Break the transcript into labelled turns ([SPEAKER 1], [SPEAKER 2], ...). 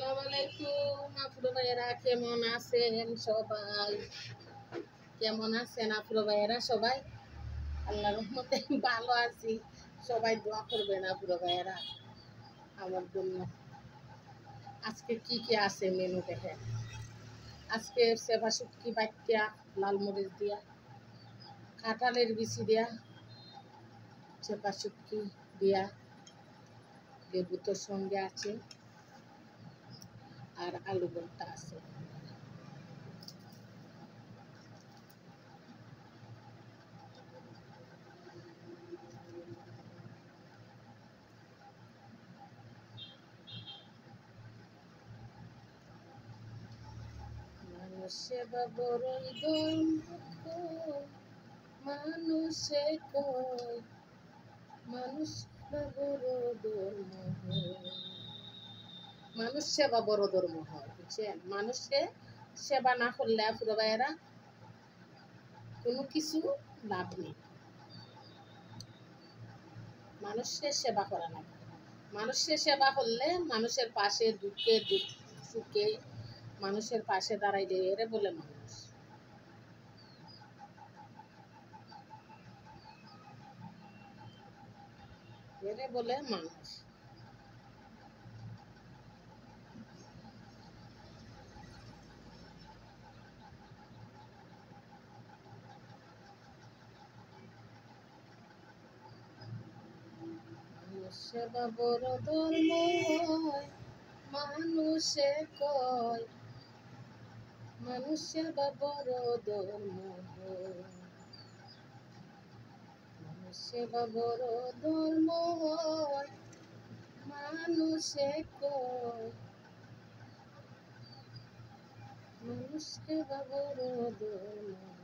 [SPEAKER 1] আসসালামু আলাইকুম আপুরো ভাইয়েরা, কেমন আছেন সবাই? কেমন আছেন আপুরো ভাইয়েরা সবাই? আল্লাহর রহমতে ভালো আছি। সবাই দোয়া করবেন আপুরো ভাইয়েরা আমার জন্য। আজকে কি কি আছে মেনু দেখেন। আজকে সেবা শুটকি বাটিয়া লাল মরিচ দিয়া, কাঁঠালের বিচি দিয়া, সেবা শুটকি দিয়া, লেবু তো সঙ্গে আছে, আর আলু ভর্তা আছে। সেবা বড়ই দুঃখ, মানুষে কয় মানুষ বড় ধর্ম হয়। মানুষ সেবা বড় ধর্ম হয়, বুঝছেন? মানুষকে সেবা না করলে পুরো ভাইয়েরা কোনো কিছু লাভ নেই। মানুষকে সেবা করা লাগে। মানুষের সেবা করলে মানুষের পাশে দুঃখে সুখে মানুষের পাশে দাঁড়াইলে এরে বলে মানুষ। এরে বলে মানুষ। সেবা বড় ধর্ম হয়, মানুষে কয় মানুষ সেবা বড় ধর্ম হয়। মানুষ সেবা বড় ধর্ম হয়, মানুষে কয় মানুষ সেবা বড় ধর্ম।